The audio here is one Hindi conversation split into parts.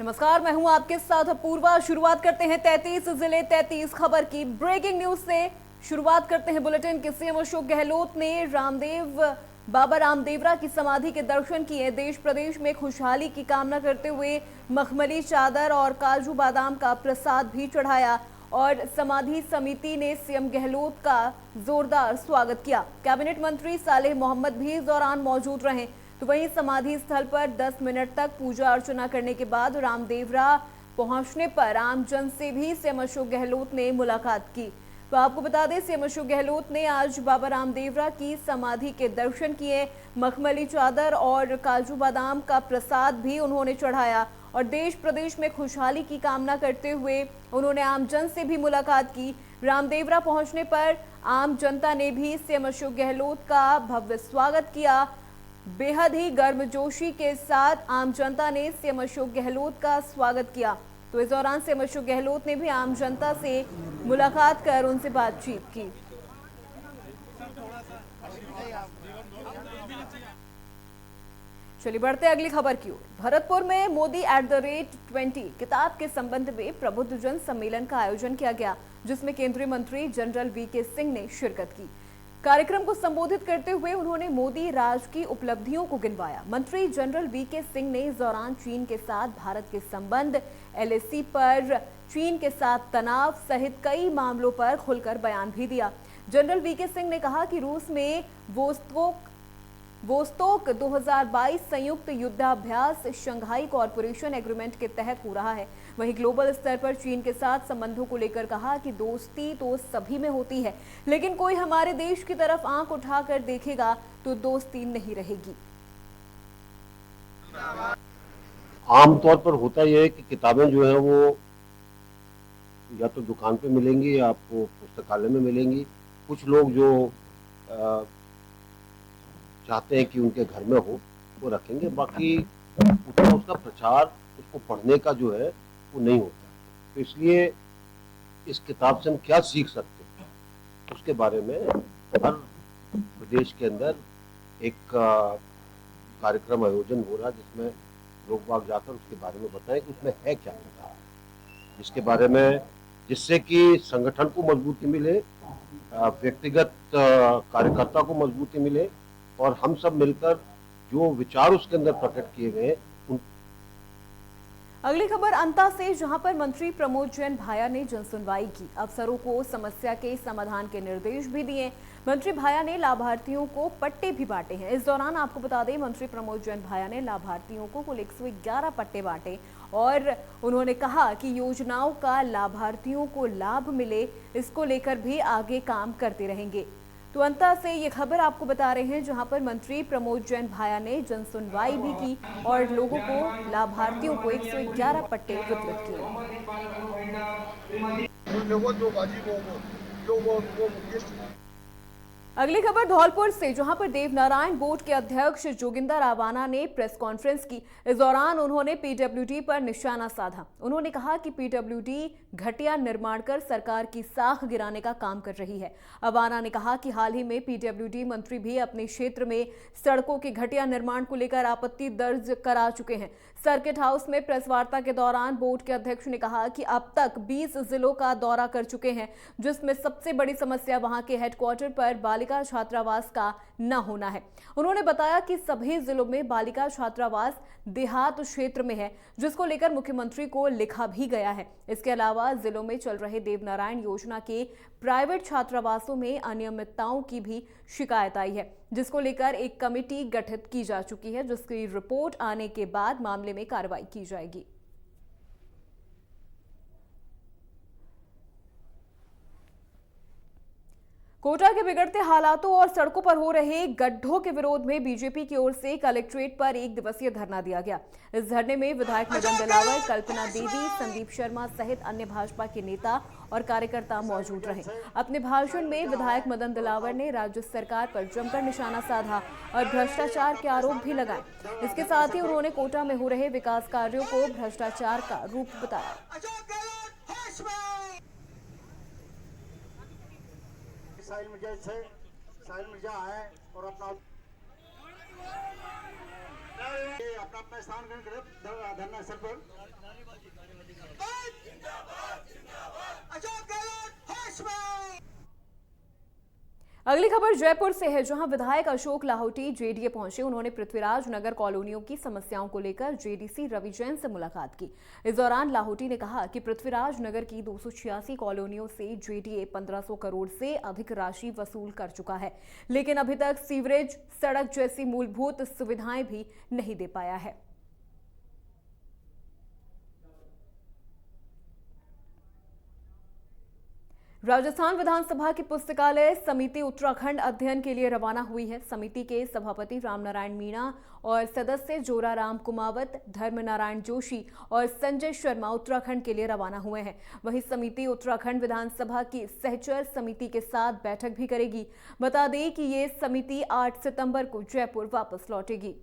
नमस्कार, मैं हूं आपके साथ अपूर्वा। शुरुआत करते हैं 33 जिले 33 खबर की ब्रेकिंग न्यूज से। शुरुआत करते हैं बुलेटिन की। सीएम अशोक गहलोत ने बाबा रामदेवरा की समाधि के दर्शन किए। देश प्रदेश में खुशहाली की कामना करते हुए मखमली चादर और काजू बादाम का प्रसाद भी चढ़ाया और समाधि समिति ने सीएम गहलोत का जोरदार स्वागत किया। कैबिनेट मंत्री सालेह मोहम्मद भी इस दौरान मौजूद रहे। तो वहीं समाधि स्थल पर 10 मिनट तक पूजा अर्चना करने के बाद रामदेवरा पहुंचने पर आमजन से भी सीएम अशोक गहलोत ने मुलाकात की। तो आपको बता दें, सीएम अशोक गहलोत ने आज बाबा रामदेवरा की समाधि के दर्शन किए। मखमली चादर और काजू बादाम का प्रसाद भी उन्होंने चढ़ाया और देश प्रदेश में खुशहाली की कामना करते हुए उन्होंने आमजन से भी मुलाकात की। रामदेवरा पहुंचने पर आम जनता ने भी सीएम अशोक गहलोत का भव्य स्वागत किया। बेहद ही गर्मजोशी के साथ आम जनता ने सीएम अशोक गहलोत का स्वागत किया। तो इस दौरान सीएम अशोक गहलोत ने भी आम जनता से मुलाकात कर उनसे बातचीत की। चलिए बढ़ते अगली खबर की ओर। भरतपुर में मोदी @20 किताब के संबंध में प्रबुद्ध जन सम्मेलन का आयोजन किया गया, जिसमें केंद्रीय मंत्री जनरल वीके सिंह ने शिरकत की। कार्यक्रम को संबोधित करते हुए उन्होंने मोदी राज की उपलब्धियों को गिनवाया। मंत्री जनरल वीके सिंह ने इस दौरान चीन के साथ भारत के संबंध, एलएसी पर चीन के साथ तनाव सहित कई मामलों पर खुलकर बयान भी दिया। जनरल वीके सिंह ने कहा कि रूस में वोस्तोक 2022 संयुक्त युद्धाभ्यास शंघाई कॉरपोरेशन एग्रीमेंट के तहत हो रहा है। वहीं ग्लोबल स्तर पर चीन के साथ संबंधों को लेकर कहा कि दोस्ती तो सभी में होती है, लेकिन कोई हमारे देश की तरफ आंख उठाकर देखेगा तो दोस्ती नहीं रहेगी। आमतौर पर होता यह है कि किताबें जो है वो या तो दुकान पे मिलेंगी या आपको पुस्तकालय में मिलेंगी। कुछ लोग जो चाहते हैं कि उनके घर में हो वो रखेंगे, बाकी उतना उसका प्रचार, उसको पढ़ने का जो है वो नहीं होता। तो इसलिए इस किताब से हम क्या सीख सकते हैं उसके बारे में हर प्रदेश के अंदर एक कार्यक्रम आयोजन हो रहा है, जिसमें लोग बाग जाकर उसके बारे में बताएं कि उसमें है क्या किताब, जिसके बारे में, जिससे कि संगठन को मजबूती मिले, व्यक्तिगत कार्यकर्ता को मजबूती मिले और हम सब मिलकर जो विचार उसके अंदर प्रकट किए गए। अगली खबर अंता से, जहां पर मंत्री प्रमोद जैन भाया ने जनसुनवाई की। अफसरों को समस्या के समाधान के निर्देश भी दिए। मंत्री भाया ने लाभार्थियों को पट्टे भी बांटे हैं। इस दौरान आपको बता दें, मंत्री प्रमोद जैन भाया ने लाभार्थियों को कुल 111 पट्टे बांटे और उन्होंने कहा कि योजनाओं का लाभार्थियों को लाभ मिले, इसको लेकर भी आगे काम करते रहेंगे। तो अंता से ये खबर आपको बता रहे हैं, जहां पर मंत्री प्रमोद जैन भाया ने जनसुनवाई भी की और लोगों को, लाभार्थियों को 111 पट्टे वितरित किए। अगली खबर धौलपुर से, जहां पर देवनारायण बोर्ड के अध्यक्ष जोगिंदर आवाना ने प्रेस कॉन्फ्रेंस की। इस दौरान उन्होंने पीडब्ल्यूडी पर निशाना साधा। उन्होंने कहा कि पीडब्ल्यूडी घटिया निर्माण कर सरकार की साख गिराने का काम कर रही है। आवाना ने कहा कि हाल ही में पीडब्ल्यूडी मंत्री भी अपने क्षेत्र में सड़कों के घटिया निर्माण को लेकर आपत्ति दर्ज करा चुके हैं। सर्किट हाउस में प्रेस वार्ता के दौरान बोर्ड के अध्यक्ष ने कहा कि अब तक 20 जिलों का दौरा कर चुके हैं, जिसमें सबसे बड़ी समस्या वहां के हेडक्वार्टर पर बालिका छात्रावास का न होना है। उन्होंने बताया कि सभी जिलों में बालिका छात्रावास देहात क्षेत्र में है, जिसको लेकर मुख्यमंत्री को लिखा भी गया है। इसके अलावा जिलों में चल रहे देवनारायण योजना के प्राइवेट छात्रावासों में अनियमितताओं की भी शिकायत आई है, जिसको लेकर एक कमेटी गठित की जा चुकी है, जिसकी रिपोर्ट आने के बाद मामले में कार्रवाई की जाएगी। कोटा के बिगड़ते हालातों और सड़कों पर हो रहे गड्ढों के विरोध में बीजेपी की ओर से कलेक्ट्रेट पर 1 दिवसीय धरना दिया गया। इस धरने में विधायक मदन दिलावर, कल्पना देवी, संदीप शर्मा सहित अन्य भाजपा के नेता और कार्यकर्ता मौजूद रहे। अपने भाषण में विधायक मदन दिलावर ने राज्य सरकार पर जमकर निशाना साधा और भ्रष्टाचार के आरोप भी लगाए। इसके साथ ही उन्होंने कोटा में हो रहे विकास कार्यों को भ्रष्टाचार का रूप बताया। साहिल मिर्जा है और अपना अपना अपना स्थान ग्रहण करें धरना स्थल पर। अशोक गहलोत होश में। अगली खबर जयपुर से है, जहां विधायक अशोक लाहौटी जेडीए पहुंचे। उन्होंने पृथ्वीराज नगर कॉलोनियों की समस्याओं को लेकर जेडीसी रवि जैन से मुलाकात की। इस दौरान लाहौटी ने कहा कि पृथ्वीराज नगर की 286 कॉलोनियों से जेडीए 1500 करोड़ से अधिक राशि वसूल कर चुका है, लेकिन अभी तक सीवरेज, सड़क जैसी मूलभूत सुविधाएं भी नहीं दे पाया है। राजस्थान विधानसभा की पुस्तकालय समिति उत्तराखंड अध्ययन के लिए रवाना हुई है। समिति के सभापति रामनारायण मीणा और सदस्य जोराराम कुमावत, धर्मनारायण जोशी और संजय शर्मा उत्तराखंड के लिए रवाना हुए हैं। वहीं समिति उत्तराखंड विधानसभा की सहचर समिति के साथ बैठक भी करेगी। बता दें कि ये समिति 8 सितंबर को जयपुर वापस लौटेगी।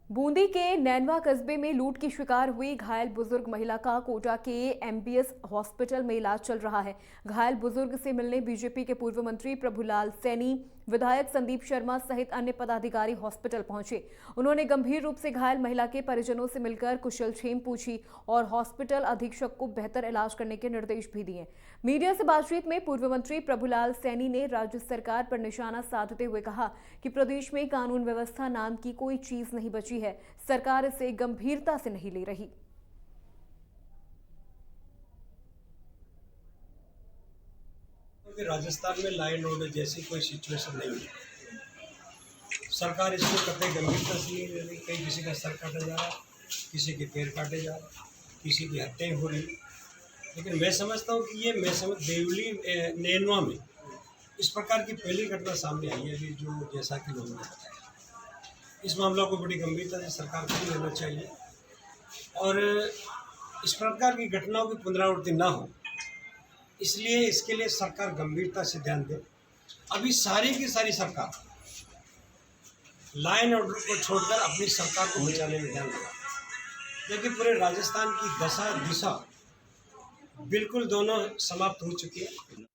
बूंदी के नैनवा कस्बे में लूट की शिकार हुई घायल बुजुर्ग महिला का कोटा के एमबीएस हॉस्पिटल में इलाज चल रहा है। घायल बुजुर्ग से मिलने बीजेपी के पूर्व मंत्री प्रभुलाल सैनी, विधायक संदीप शर्मा सहित अन्य पदाधिकारी हॉस्पिटल पहुंचे। उन्होंने गंभीर रूप से घायल महिला के परिजनों से मिलकर कुशलक्षेम पूछी और हॉस्पिटल अधीक्षक को बेहतर इलाज करने के निर्देश भी दिए। मीडिया से बातचीत में पूर्व मंत्री प्रभुलाल सैनी ने राज्य सरकार पर निशाना साधते हुए कहा कि प्रदेश में कानून व्यवस्था नाम की कोई चीज नहीं बची है, सरकार इसे गंभीरता से नहीं ले रही। राजस्थान में लॉ एंड ऑर्डर जैसी कोई सिचुएशन नहीं है। सरकार इसको कतई गंभीरता से नहीं ले रही। कहीं किसी का सर काटा जा रहा, किसी के पैर काटे जा रहे, किसी की हत्याएं हो रही। लेकिन मैं समझता हूँ कि देवली नैनवा में इस प्रकार की पहली घटना सामने आई है कि जो जैसा कि लोगों ने बताया। इस मामला को बड़ी गंभीरता से सरकार को लेना चाहिए और इस प्रकार की घटनाओं की पुनरावृत्ति ना हो, इसलिए इसके लिए सरकार गंभीरता से ध्यान दे। अभी सारी की सारी सरकार लॉ एंड ऑर्डर को छोड़कर अपनी सरकार को बचाने में ध्यान देगा, क्योंकि पूरे राजस्थान की दशा दिशा बिल्कुल दोनों समाप्त हो चुकी है।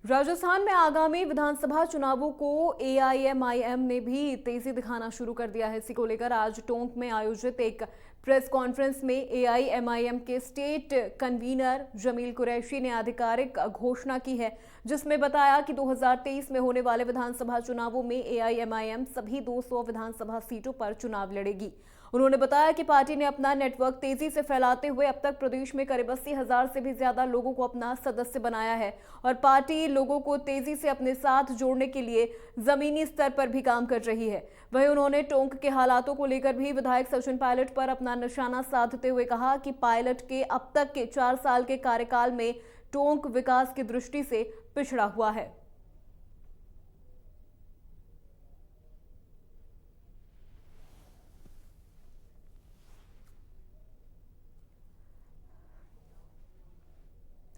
राजस्थान में आगामी विधानसभा चुनावों को एआईएमआईएम ने भी तेजी दिखाना शुरू कर दिया है। इसी को लेकर आज टोंक में आयोजित एक प्रेस कॉन्फ्रेंस में एआईएमआईएम के स्टेट कन्वीनर जमील कुरैशी ने आधिकारिक घोषणा की है, जिसमें बताया कि 2023 में होने वाले विधानसभा चुनावों में एआईएमआईएम सभी 200 विधानसभा सीटों पर चुनाव लड़ेगी। उन्होंने बताया कि पार्टी ने अपना नेटवर्क तेजी से फैलाते हुए अब तक प्रदेश में करीब 80,000 से भी ज्यादा लोगों को अपना सदस्य बनाया है और पार्टी लोगों को तेजी से अपने साथ जोड़ने के लिए जमीनी स्तर पर भी काम कर रही है। वहीं उन्होंने टोंक के हालातों को लेकर भी विधायक सचिन पायलट पर अपना निशाना साधते हुए कहा कि पायलट के अब तक के 4 साल के कार्यकाल में टोंक विकास की दृष्टि से पिछड़ा हुआ है।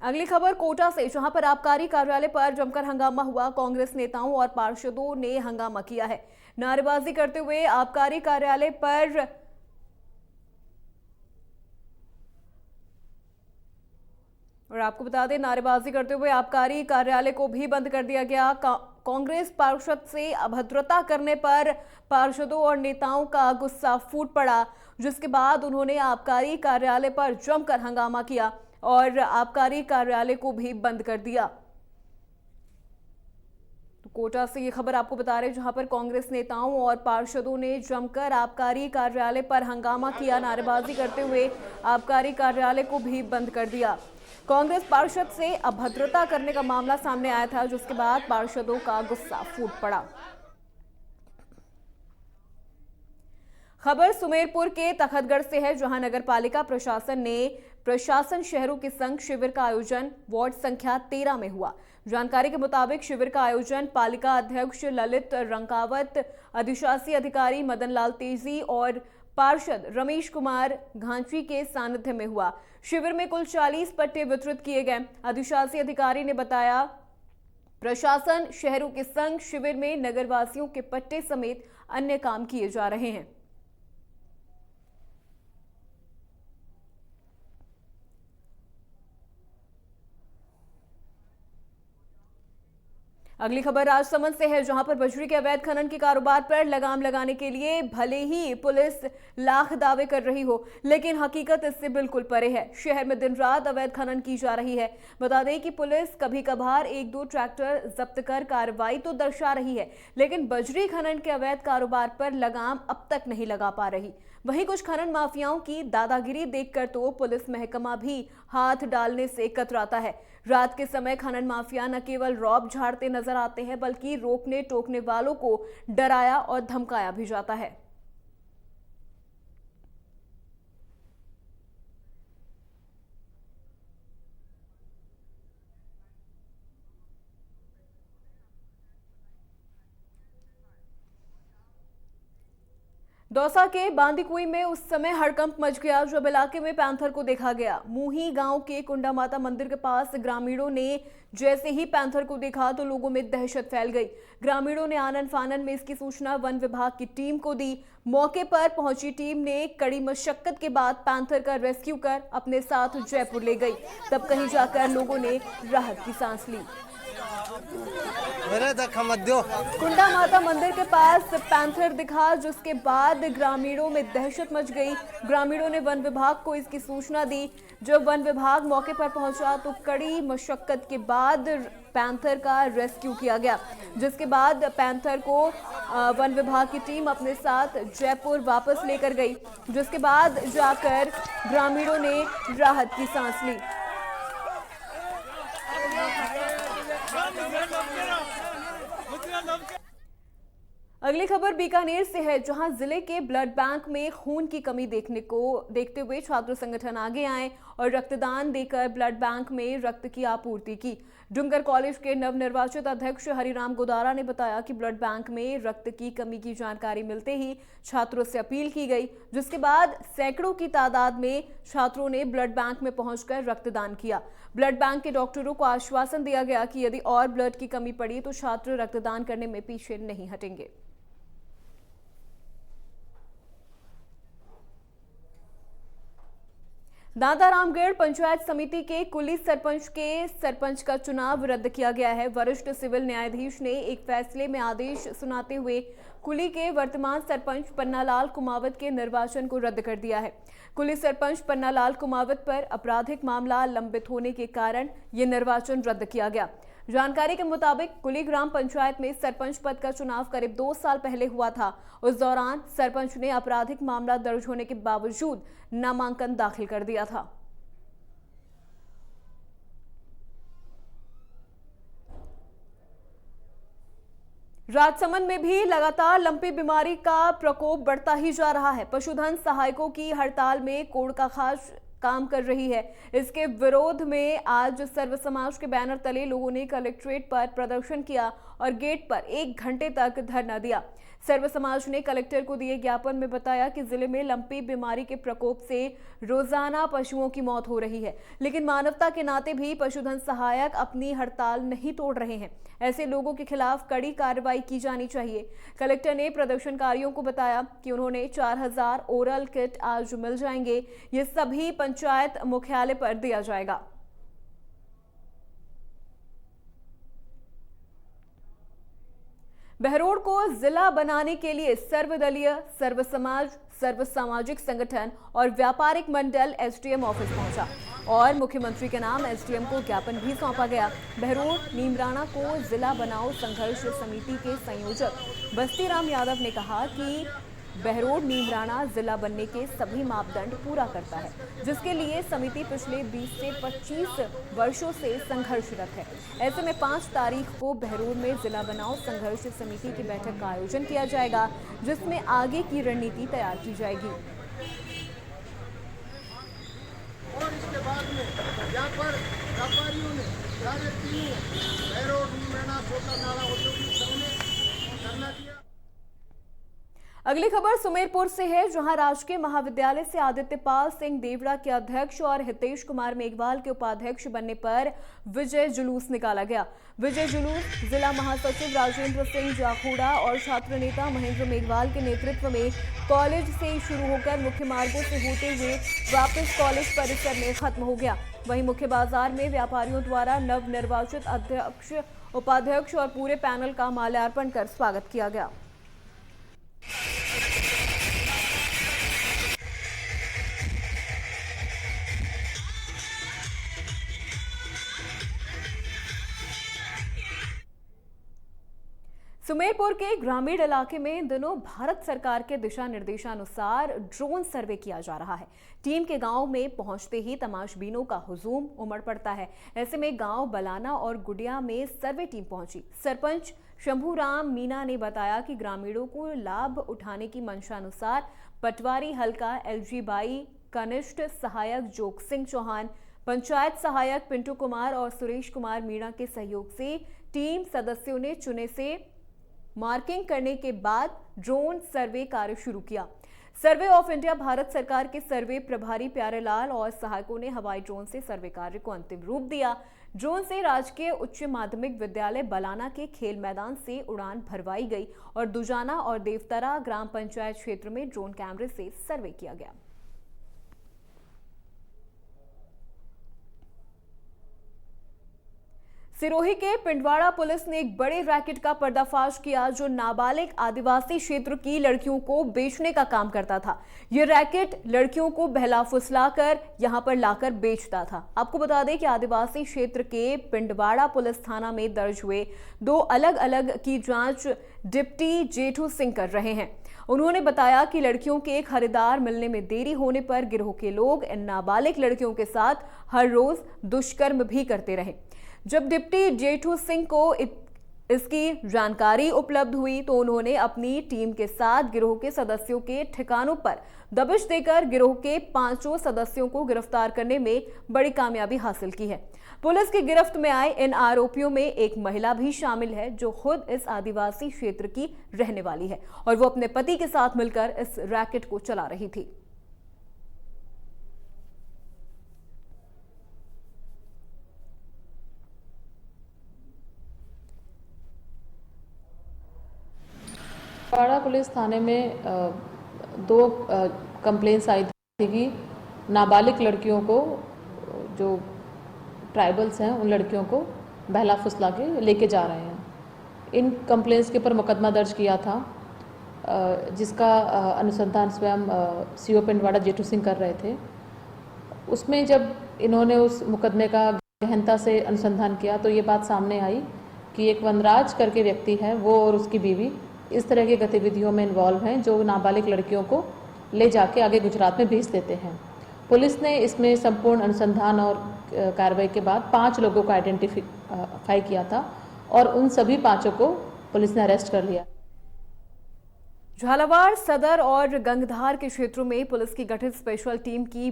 अगली खबर कोटा से, जहां पर आबकारी कार्यालय पर जमकर हंगामा हुआ। कांग्रेस नेताओं और पार्षदों ने हंगामा किया है। नारेबाजी करते हुए आबकारी कार्यालय पर और आपको बता दें, नारेबाजी करते हुए आबकारी कार्यालय को भी बंद कर दिया गया। कांग्रेस पार्षद से अभद्रता करने पर पार्षदों और नेताओं का गुस्सा फूट पड़ा, जिसके बाद उन्होंने आबकारी कार्यालय पर जमकर हंगामा किया और आबकारी कार्यालय को भी बंद कर दिया। तो कोटा से ये खबर आपको बता रहे हैं, जहां पर कांग्रेस नेताओं और पार्षदों ने जमकर आबकारी कार्यालय पर हंगामा किया। नारेबाजी करते हुए आबकारी कार्यालय को भी बंद कर दिया। कांग्रेस पार्षद से अभद्रता करने का मामला सामने आया था, जिसके बाद पार्षदों का गुस्सा फूट पड़ा। खबर सुमेरपुर के तखतगढ़ से है, जहां नगर पालिका प्रशासन ने प्रशासन शहरों के संग शिविर का आयोजन वार्ड संख्या 13 में हुआ। जानकारी के मुताबिक शिविर का आयोजन पालिका अध्यक्ष ललित रंकावत, अधिशासी अधिकारी मदन लाल तेजी और पार्षद रमेश कुमार घांची के सानिध्य में हुआ। शिविर में कुल 40 पट्टे वितरित किए गए। अधिशासी अधिकारी ने बताया, प्रशासन शहरों के संग शिविर में नगरवासियों के पट्टे समेत अन्य काम किए जा रहे हैं। अगली खबर राजसमंद से है, जहां पर बजरी के अवैध खनन के कारोबार पर लगाम लगाने के लिए भले ही पुलिस लाख दावे कर रही हो, लेकिन हकीकत इससे बिल्कुल परे है। शहर में दिन रात अवैध खनन की जा रही है। बता दें कि पुलिस कभी कभार 1-2 ट्रैक्टर जब्त कर कार्रवाई तो दर्शा रही है, लेकिन बजरी खनन के अवैध कारोबार पर लगाम अब तक नहीं लगा पा रही। वहीं कुछ खनन माफियाओं की दादागिरी देखकर तो पुलिस महकमा भी हाथ डालने से कतराता है। रात के समय खनन माफिया न केवल रौब झाड़ते नजर आते हैं, बल्कि रोकने टोकने वालों को डराया और धमकाया भी जाता है। दौसा के बांदीकुई में उस समय हड़कंप मच गया जब इलाके में पैंथर को देखा गया। मुही गांव के कुंडा माता मंदिर के पास ग्रामीणों ने जैसे ही पैंथर को देखा तो लोगों में दहशत फैल गई। ग्रामीणों ने आनन फानन में इसकी सूचना वन विभाग की टीम को दी। मौके पर पहुंची टीम ने कड़ी मशक्कत के बाद पैंथर का रेस्क्यू कर अपने साथ जयपुर ले गई। तब कहीं जाकर लोगों ने राहत की सांस ली। कुंडा माता मंदिर के पास पैंथर दिखा, जिसके बाद ग्रामीणों में दहशत मच गई। ग्रामीणों ने वन विभाग को इसकी सूचना दी। जब वन विभाग मौके पर पहुंचा तो कड़ी मशक्कत के बाद पैंथर का रेस्क्यू किया गया, जिसके बाद पैंथर को वन विभाग की टीम अपने साथ जयपुर वापस लेकर गई, जिसके बाद जाकर ग्रामीणों ने राहत की सांस ली। अगली खबर बीकानेर से है, जहां जिले के ब्लड बैंक में खून की कमी देखते हुए छात्र संगठन आगे आए और रक्तदान देकर ब्लड बैंक में रक्त की आपूर्ति की। डुंगर कॉलेज के नवनिर्वाचित अध्यक्ष हरिराम गोदारा ने बताया कि ब्लड बैंक में रक्त की कमी की जानकारी मिलते ही छात्रों से अपील की गई, जिसके बाद सैकड़ों की तादाद में छात्रों ने ब्लड बैंक में पहुंचकर रक्तदान किया। ब्लड बैंक के डॉक्टरों को आश्वासन दिया गया कि यदि और ब्लड की कमी पड़ी तो छात्र रक्तदान करने में पीछे नहीं हटेंगे। दादा रामगढ़ पंचायत समिति के कुली सरपंच का चुनाव रद्द किया गया है। वरिष्ठ सिविल न्यायाधीश ने एक फैसले में आदेश सुनाते हुए कुली के वर्तमान सरपंच पन्नालाल कुमावत के निर्वाचन को रद्द कर दिया है। कुली सरपंच पन्नालाल कुमावत पर आपराधिक मामला लंबित होने के कारण ये निर्वाचन रद्द किया गया। जानकारी के मुताबिक कुली ग्राम पंचायत में सरपंच पद का चुनाव करीब 2 साल पहले हुआ था। उस दौरान सरपंच ने आपराधिक मामला दर्ज होने के बावजूद नामांकन दाखिल कर दिया था। राजसमंद में भी लगातार लंपी बीमारी का प्रकोप बढ़ता ही जा रहा है। पशुधन सहायकों की हड़ताल में कोड़ का खास काम कर रही है। इसके विरोध में आज सर्व समाज के बैनर तले लोगों ने कलेक्ट्रेट पर प्रदर्शन किया और गेट पर 1 घंटे तक धरना दिया। सर्व समाज ने कलेक्टर को दिए ज्ञापन में बताया कि जिले में लंपी बीमारी के प्रकोप से रोजाना पशुओं की मौत हो रही है, लेकिन मानवता के नाते भी पशुधन सहायक अपनी हड़ताल नहीं तोड़ रहे हैं। ऐसे लोगों के खिलाफ कड़ी कार्रवाई की जानी चाहिए। कलेक्टर ने प्रदर्शनकारियों को बताया कि उन्होंने 4000 ओरल किट आज मिल जाएंगे। ये सभी पंचायत मुख्यालय पर दिया जाएगा। बहरोड को जिला बनाने के लिए सर्वदलीय, सर्व समाज, सर्व सामाजिक संगठन और व्यापारिक मंडल एसडीएम ऑफिस पहुंचा और मुख्यमंत्री के नाम एसडीएम को ज्ञापन भी सौंपा गया। बहरोड नीमराना को जिला बनाओ संघर्ष समिति के संयोजक बस्तीराम यादव ने कहा कि बहरोड नीमराना जिला बनने के सभी मापदंड पूरा करता है, जिसके लिए समिति पिछले 20 से 25 वर्षों से संघर्षरत है। ऐसे में 5 तारीख को बहरोड में जिला बनाओ संघर्ष समिति की बैठक का आयोजन किया जाएगा, जिसमें आगे की रणनीति तैयार की जाएगी। और इसके बाद में यहाँ पर व्यापारियों ने बहरोड नीमराना छोटा नाला औद्योगिक संघ ने धरना दिया। अगली खबर सुमेरपुर से है, जहां राजकीय महाविद्यालय से आदित्यपाल सिंह देवड़ा के अध्यक्ष और हितेश कुमार मेघवाल के उपाध्यक्ष बनने पर विजय जुलूस निकाला गया। विजय जुलूस जिला महासचिव राजेंद्र सिंह जाखोड़ा और छात्र नेता महेंद्र मेघवाल के नेतृत्व में कॉलेज से शुरू होकर मुख्य मार्गों से होते हुए वापस कॉलेज परिसर में खत्म हो गया। वहीं मुख्य बाजार में व्यापारियों द्वारा नवनिर्वाचित अध्यक्ष, उपाध्यक्ष और पूरे पैनल का माल्यार्पण कर स्वागत किया गया। सुमेरपुर के ग्रामीण इलाके में इन दिनों भारत सरकार के दिशा निर्देशानुसार ड्रोन सर्वे किया जा रहा है। टीम के गांव में पहुंचते ही तमाशबीनों का हुजूम उमड़ पड़ता है। ऐसे में गांव बलाना और गुडिया में सर्वे टीम पहुंची। सरपंच शंभूराम मीना ने बताया कि ग्रामीणों को लाभ उठाने की मंशानुसार पटवारी हल्का एलजी बाई, कनिष्ठ सहायक जोग सिंह चौहान, पंचायत सहायक पिंटू कुमार और सुरेश कुमार मीणा के सहयोग से टीम सदस्यों ने चुने से मार्किंग करने के बाद ड्रोन सर्वे कार्य शुरू किया। सर्वे ऑफ इंडिया भारत सरकार के सर्वे प्रभारी प्यारेलाल और सहायकों ने हवाई ड्रोन से सर्वे कार्य को अंतिम रूप दिया। ड्रोन से राजकीय उच्च माध्यमिक विद्यालय बलाना के खेल मैदान से उड़ान भरवाई गई और दुजाना और देवतरा ग्राम पंचायत क्षेत्र में ड्रोन कैमरे से सर्वे किया गया। सिरोही के पिंडवाड़ा पुलिस ने एक बड़े रैकेट का पर्दाफाश किया जो नाबालिग आदिवासी क्षेत्र की लड़कियों को बेचने का काम करता था। ये रैकेट लड़कियों को बहला फुसलाकर यहां पर लाकर बेचता था। आपको बता दें कि आदिवासी क्षेत्र के पिंडवाड़ा पुलिस थाना में दर्ज हुए 2 अलग अलग की जांच डिप्टी जेठू सिंह कर रहे हैं। उन्होंने बताया कि लड़कियों के खरीदार मिलने में देरी होने पर गिरोह के लोग इन नाबालिग लड़कियों के साथ हर रोज दुष्कर्म भी करते रहे। जब डिप्टी जेठू सिंह को इसकी जानकारी उपलब्ध हुई तो उन्होंने अपनी टीम के साथ गिरोह के सदस्यों के ठिकानों पर दबिश देकर गिरोह के 5 सदस्यों को गिरफ्तार करने में बड़ी कामयाबी हासिल की है। पुलिस की गिरफ्त में आए इन आरोपियों में एक महिला भी शामिल है जो खुद इस आदिवासी क्षेत्र की रहने वाली है और वो अपने पति के साथ मिलकर इस रैकेट को चला रही थी। पिंडवाड़ा पुलिस थाने में 2 कंप्लेंट्स आई थी कि नाबालिग लड़कियों को, जो ट्राइबल्स हैं, उन लड़कियों को बहला फुसला के लेके जा रहे हैं। इन कंप्लेंट्स के ऊपर मुकदमा दर्ज किया था जिसका अनुसंधान स्वयं सीओ पिंडवाड़ा जेठू सिंह कर रहे थे। उसमें जब इन्होंने उस मुकदमे का गहनता से अनुसंधान किया तो ये बात सामने आई कि एक वनराज करके व्यक्ति है, वो और उसकी बीवी इस तरह की गतिविधियों में इन्वॉल्व हैं जो नाबालिग लड़कियों को ले जाके आगे गुजरात में भेज देते हैं। पुलिस ने इसमें संपूर्ण अनुसंधान और कार्रवाई के बाद 5 लोगों को आइडेंटिफाई किया था और उन सभी 5 को पुलिस ने अरेस्ट कर लिया। झालावाड़ सदर और गंगधार के क्षेत्रों में पुलिस की गठित स्पेशल टीम की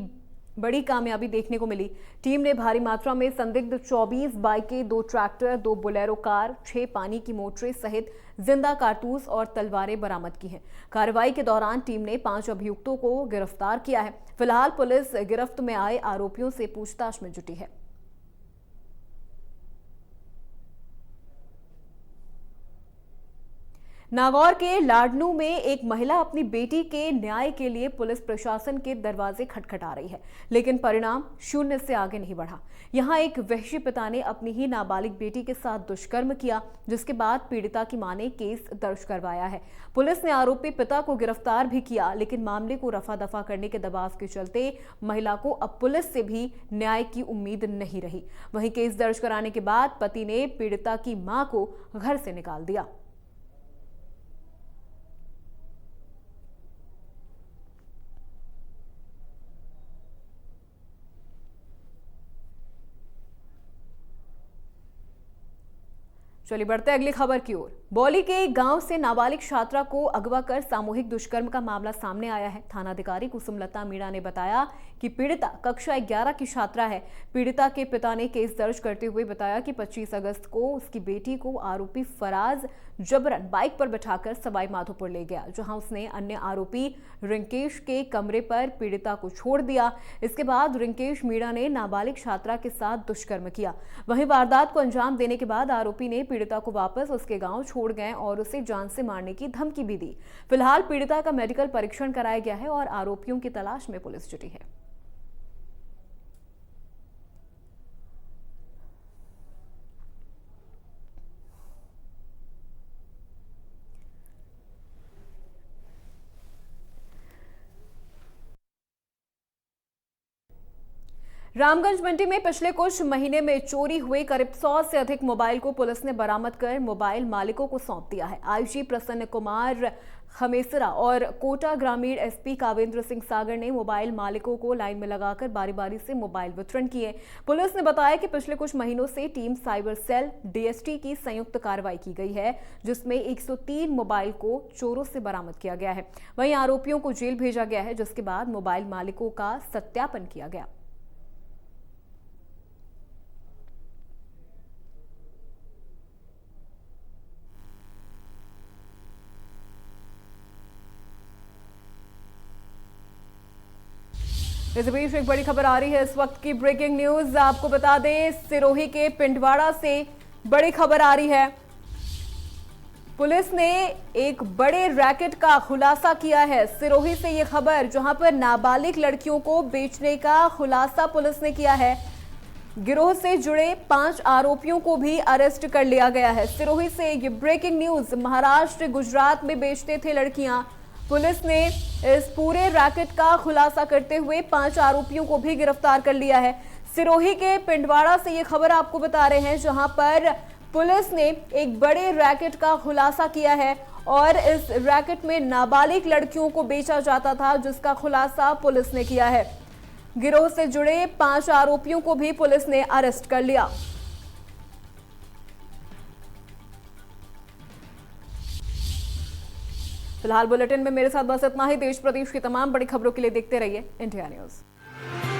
बड़ी कामयाबी देखने को मिली। टीम ने भारी मात्रा में संदिग्ध 24 बाइकें, 2 ट्रैक्टर, 2 बोलेरो कार, 6 पानी की मोटरें सहित जिंदा कारतूस और तलवारें बरामद की हैं। कार्रवाई के दौरान टीम ने 5 अभियुक्तों को गिरफ्तार किया है। फिलहाल पुलिस गिरफ्त में आए आरोपियों से पूछताछ में जुटी है। नागौर के लाडनू में एक महिला अपनी बेटी के न्याय के लिए पुलिस प्रशासन के दरवाजे खटखटा रही है, लेकिन परिणाम शून्य से आगे नहीं बढ़ा। यहां एक वहशी पिता ने अपनी ही नाबालिग बेटी के साथ दुष्कर्म किया, जिसके बाद पीड़िता की मां ने केस दर्ज करवाया है। पुलिस ने आरोपी पिता को गिरफ्तार भी किया, लेकिन मामले को रफा दफा करने के दबाव के चलते महिला को अब पुलिस से भी न्याय की उम्मीद नहीं रही। वहीं केस दर्ज कराने के बाद पति ने पीड़िता की मां को घर से निकाल दिया। चलिए बढ़ते हैं अगली खबर की ओर। बौली के एक गांव से नाबालिग छात्रा को अगवा कर सामूहिक दुष्कर्म का मामला सामने आया है। थानाधिकारी कुसुमलता मीणा ने बताया कि पीड़िता कक्षा 11 की छात्रा है। पीड़िता के पिता ने केस दर्ज करते हुए बताया कि 25 अगस्त को उसकी बेटी को आरोपी फराज जबरन बाइक पर बिठाकर सवाई माधोपुर ले गया, जहां उसने अन्य आरोपी रिंकेश के कमरे पर पीड़िता को छोड़ दिया। इसके बाद रिंकेश मीणा ने नाबालिग छात्रा के साथ दुष्कर्म किया। वहीं वारदात को अंजाम देने के बाद आरोपी ने पीड़िता को वापस उसके गांव छोड़ गए और उसे जान से मारने की धमकी भी दी। फिलहाल पीड़िता का मेडिकल परीक्षण कराया गया है और आरोपियों की तलाश में पुलिस जुटी है। रामगंज मंडी में पिछले कुछ महीने में चोरी हुए करीब 100 से अधिक मोबाइल को पुलिस ने बरामद कर मोबाइल मालिकों को सौंप दिया है। आईजी प्रसन्न कुमार खमेसरा और कोटा ग्रामीण एसपी कावेंद्र सिंह सागर ने मोबाइल मालिकों को लाइन में लगाकर बारी बारी से मोबाइल वितरण किए। पुलिस ने बताया कि पिछले कुछ महीनों से टीम साइबर सेल डीएसटी की संयुक्त कार्रवाई की गई है, जिसमें 103 मोबाइल को चोरों से बरामद किया गया है। वहीं आरोपियों को जेल भेजा गया है, जिसके बाद मोबाइल मालिकों का सत्यापन किया गया। इस बीच एक बड़ी खबर आ रही है, इस वक्त की ब्रेकिंग न्यूज आपको बता दें, सिरोही के पिंडवाड़ा से बड़ी खबर आ रही है। पुलिस ने एक बड़े रैकेट का खुलासा किया है। सिरोही से ये खबर, जहां पर नाबालिग लड़कियों को बेचने का खुलासा पुलिस ने किया है। गिरोह से जुड़े 5 आरोपियों को भी अरेस्ट कर लिया गया है। सिरोही से ये ब्रेकिंग न्यूज, महाराष्ट्र गुजरात में बेचते थे लड़कियां। पुलिस ने इस पूरे रैकेट का खुलासा करते हुए 5 आरोपियों को भी गिरफ्तार कर लिया है। सिरोही के पिंडवाड़ा से ये खबर आपको बता रहे हैं, जहां पर पुलिस ने एक बड़े रैकेट का खुलासा किया है और इस रैकेट में नाबालिग लड़कियों को बेचा जाता था, जिसका खुलासा पुलिस ने किया है। गिरोह से जुड़े 5 आरोपियों को भी पुलिस ने अरेस्ट कर लिया। फिलहाल बुलेटिन में मेरे साथ बस इतना ही। देश प्रदेश की तमाम बड़ी खबरों के लिए देखते रहिए इंडिया न्यूज।